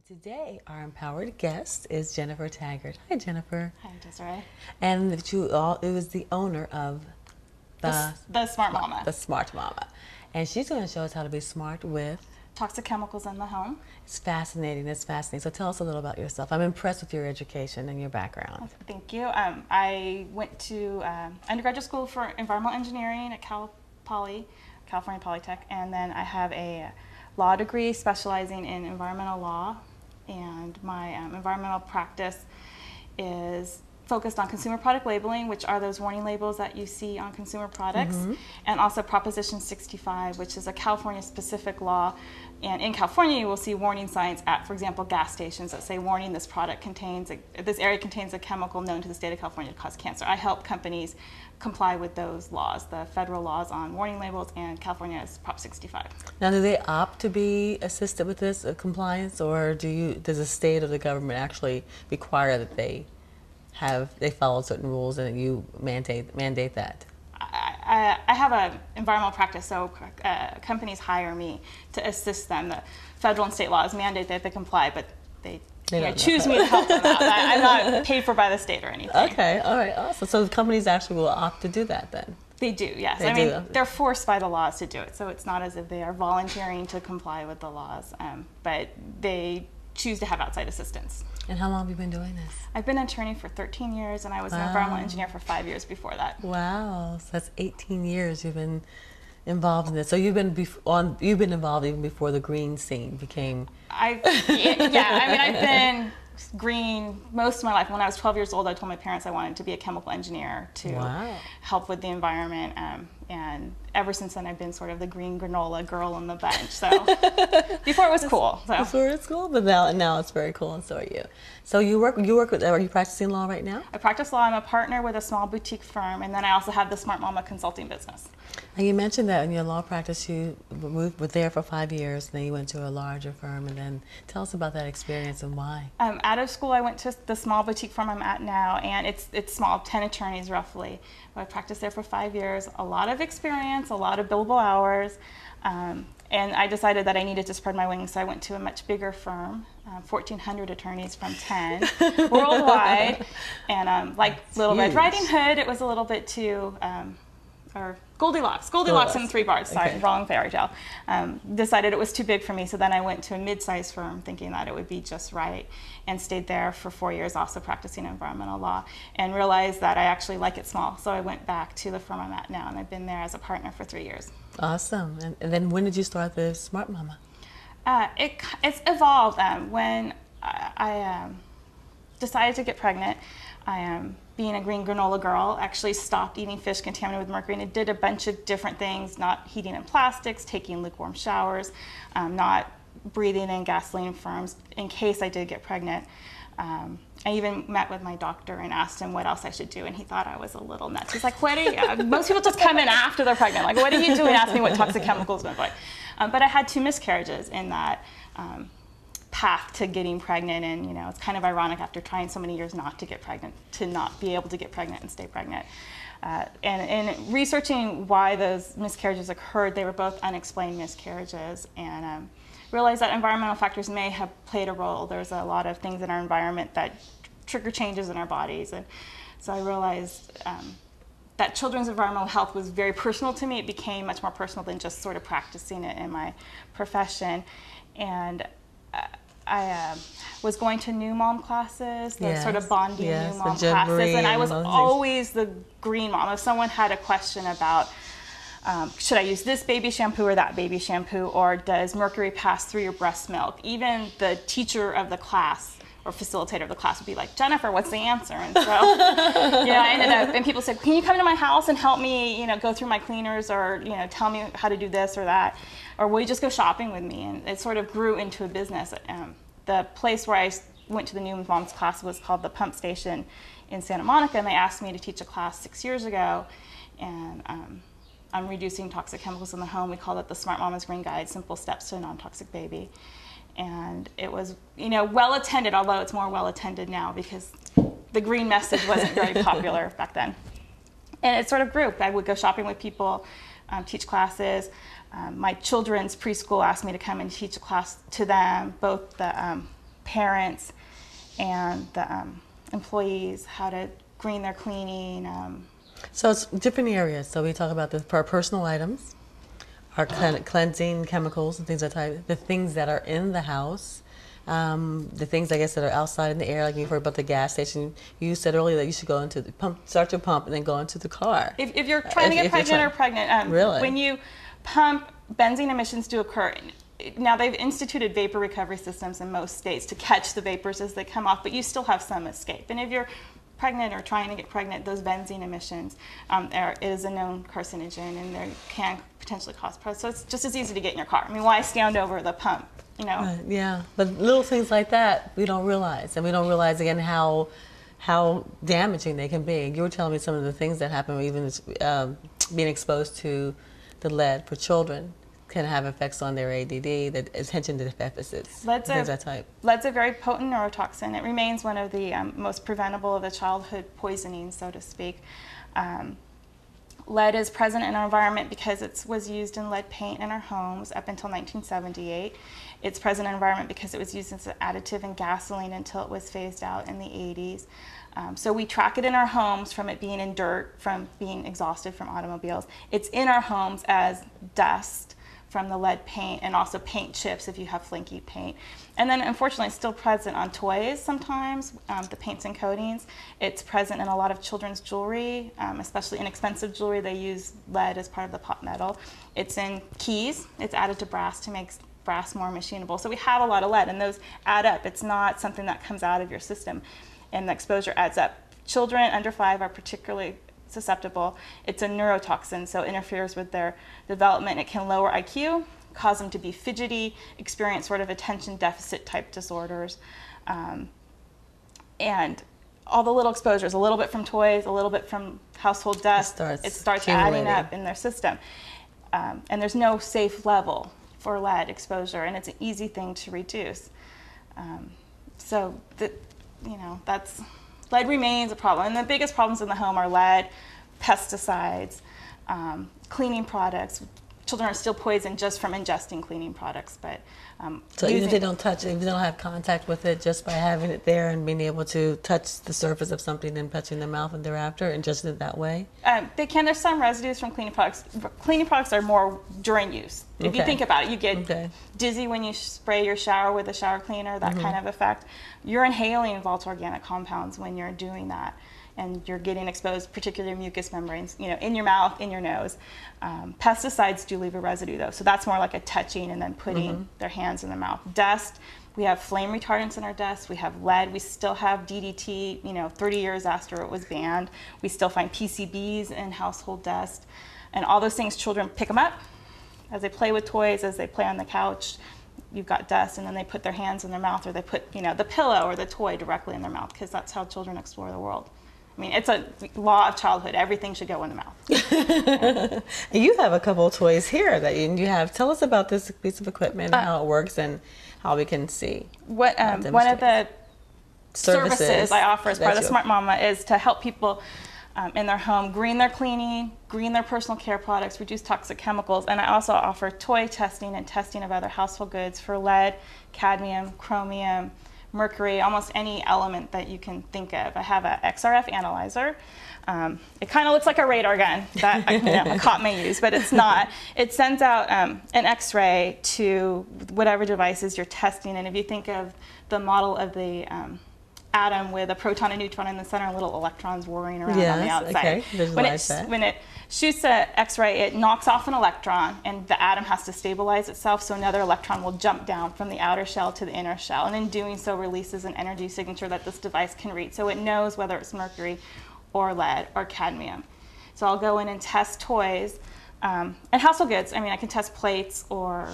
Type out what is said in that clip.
And today, our empowered guest is Jennifer Taggert. Hi, Jennifer. Hi, Desiree. And it was the owner of The Smart Mama. The Smart Mama. And she's going to show us how to be smart with Toxic chemicals in the home. It's fascinating. It's fascinating. So tell us a little about yourself. I'm impressed with your education and your background. Thank you. I went to undergraduate school for environmental engineering at California Polytech, and then I have a law degree specializing in environmental law, and my environmental practice is focused on consumer product labeling, which are those warning labels that you see on consumer products, and also Proposition 65, which is a California-specific law. And in California, you will see warning signs at, for example, gas stations that say, warning, this area contains a chemical known to the state of California to cause cancer. I help companies comply with those laws, the federal laws on warning labels, and California's Prop 65. Now, do they opt to be assisted with this compliance, or does the state or the government actually require that they follow certain rules and you mandate that? I have an environmental practice, so companies hire me to assist them. The federal and state laws mandate that they comply, but they choose me to help them out. I'm not paid for by the state or anything. Okay, all right, awesome. So the companies actually will opt to do that then? They do, yes. They're forced by the laws to do it, so it's not as if they are volunteering to comply with the laws, but they choose to have outside assistance. And how long have you been doing this? I've been an attorney for 13 years, and I was an environmental engineer for 5 years before that. Wow, so that's 18 years you've been involved in this. So you've been involved even before the green scene became. I've been green most of my life. When I was 12 years old, I told my parents I wanted to be a chemical engineer to help with the environment. And ever since then, I've been sort of the green granola girl on the bench. So before it was cool. So. Before it's cool, but now it's very cool, and so are you. So you work with. Are you practicing law right now? I practice law. I'm a partner with a small boutique firm, and then I also have the Smart Mama consulting business. And you mentioned that in your law practice, you were there for 5 years, and then you went to a larger firm. And then tell us about that experience and why. Out of school, I went to the small boutique firm I'm at now, and it's small, 10 attorneys roughly. I practiced there for 5 years, a lot of experience, a lot of billable hours, and I decided that I needed to spread my wings, so I went to a much bigger firm, 1,400 attorneys from 10 worldwide, and like Little Red Riding Hood, it was a little bit too, or Goldilocks and Three Bars, sorry, wrong fairy tale. Decided it was too big for me, so then I went to a mid-sized firm thinking that it would be just right, and stayed there for 4 years also practicing environmental law, and realized that I actually like it small, so I went back to the firm I'm at now, and I've been there as a partner for 3 years. Awesome. And then when did you start the Smart Mama? It's evolved. When I decided to get pregnant, being a green granola girl, actually stopped eating fish contaminated with mercury, and it did a bunch of different things, not heating in plastics, taking lukewarm showers, not breathing in gasoline fumes in case I did get pregnant. I even met with my doctor and asked him what else I should do, and he thought I was a little nuts. He's like, most people just come in after they're pregnant. Like, what are you doing? Ask me what toxic chemicals went by. But I had 2 miscarriages in that path to getting pregnant, and it's kind of ironic after trying so many years not to get pregnant, to not be able to get pregnant and stay pregnant. And in researching why those miscarriages occurred, they were both unexplained miscarriages, and realized that environmental factors may have played a role. There's a lot of things in our environment that trigger changes in our bodies, and so I realized that children's environmental health was very personal to me. It became much more personal than just sort of practicing it in my profession, and I was going to new mom classes, the sort of bonding new mom classes, and I was always the green mom. If someone had a question about should I use this baby shampoo or that baby shampoo, or does mercury pass through your breast milk, even the teacher of the class or facilitator of the class would be like, Jennifer, what's the answer? And so I ended up, and people said, can you come to my house and help me go through my cleaners, or tell me how to do this or that, or will you just go shopping with me? And it sort of grew into a business. The place where I went to the new moms class was called the Pump Station in Santa Monica, and they asked me to teach a class 6 years ago, and I'm reducing toxic chemicals in the home. We called it the Smart Mama's Green Guide, Simple Steps to a Non-Toxic Baby. And it was, well attended, although it's more well attended now because the green message wasn't very popular back then. And it sort of grew. I would go shopping with people, teach classes. My children's preschool asked me to come and teach a class to them, both the parents and the employees how to green their cleaning. So it's different areas. So we talk about our personal items, our cleansing chemicals and things of that type, the things that are in the house, the things I guess that are outside in the air, like you've heard about the gas station. You said earlier that you should go into the pump, start your pump, and then go into the car. If you're trying to get pregnant, really? When you pump, benzene emissions do occur. Now they've instituted vapor recovery systems in most states to catch the vapors as they come off, but you still have some escape. And if you're pregnant or trying to get pregnant, those benzene emissions is a known carcinogen, and they can potentially cause So it's just as easy to get in your car. I mean, why stand over the pump? You know? Right, yeah, but little things like that we don't realize, and we don't realize again how damaging they can be. You were telling me some of the things that happen, even being exposed to the lead for children can have effects on their ADD, the attention deficits, things of that type. Lead's a very potent neurotoxin. It remains one of the most preventable of the childhood poisonings, so to speak. Lead is present in our environment because it was used in lead paint in our homes up until 1978. It's present in our environment because it was used as an additive in gasoline until it was phased out in the 80s. So we track it in our homes from it being in dirt, from being exhausted from automobiles. It's in our homes as dust from the lead paint, and also paint chips if you have flaky paint. And then unfortunately it's still present on toys sometimes, the paints and coatings. It's present in a lot of children's jewelry, especially inexpensive jewelry. They use lead as part of the pot metal. It's in keys. It's added to brass to make brass more machinable. So we have a lot of lead, and those add up. It's not something that comes out of your system, and the exposure adds up. Children under 5 are particularly susceptible. It's a neurotoxin, so it interferes with their development. It can lower IQ, cause them to be fidgety, experience sort of attention deficit type disorders. And all the little exposures, a little bit from toys, a little bit from household dust, it starts adding up in their system. And there's no safe level for lead exposure, and it's an easy thing to reduce. Lead remains a problem, and the biggest problems in the home are lead, pesticides, cleaning products. Children are still poisoned just from ingesting cleaning products, but so even if they don't touch it, if they don't have contact with it, just by having it there and being able to touch the surface of something and touching their mouth and thereafter, and just it that way? They can. There's some residues from cleaning products. Cleaning products are more during use. If you think about it, you get dizzy when you spray your shower with a shower cleaner, that kind of effect. You're inhaling volatile organic compounds when you're doing that, and you're getting exposed, particularly mucous membranes, in your mouth, in your nose. Pesticides do leave a residue, though, so that's more like a touching and then putting their hands in their mouth. Dust, we have flame retardants in our dust. We have lead. We still have DDT, 30 years after it was banned. We still find PCBs in household dust. And all those things, children pick them up as they play with toys, as they play on the couch. You've got dust, and then they put their hands in their mouth, or they put the pillow or the toy directly in their mouth, because that's how children explore the world. I mean, it's a law of childhood. Everything should go in the mouth. You have a couple of toys here that you have. Tell us about this piece of equipment, how it works, and how we can see. One of the services I offer as part of the Smart Mama is to help people in their home green their cleaning, green their personal care products, reduce toxic chemicals, and I also offer toy testing and testing of other household goods for lead, cadmium, chromium, mercury, almost any element that you can think of. I have a XRF analyzer. It kind of looks like a radar gun that a cop may use, but it's not. It sends out an X-ray to whatever devices you're testing, and if you think of the model of the atom with a proton and neutron in the center and little electrons whirring around on the outside. When it shoots an X-ray, it knocks off an electron, and the atom has to stabilize itself, so another electron will jump down from the outer shell to the inner shell, and in doing so releases an energy signature that this device can read, so it knows whether it's mercury or lead or cadmium. So I'll go in and test toys and household goods. I mean, I can test plates or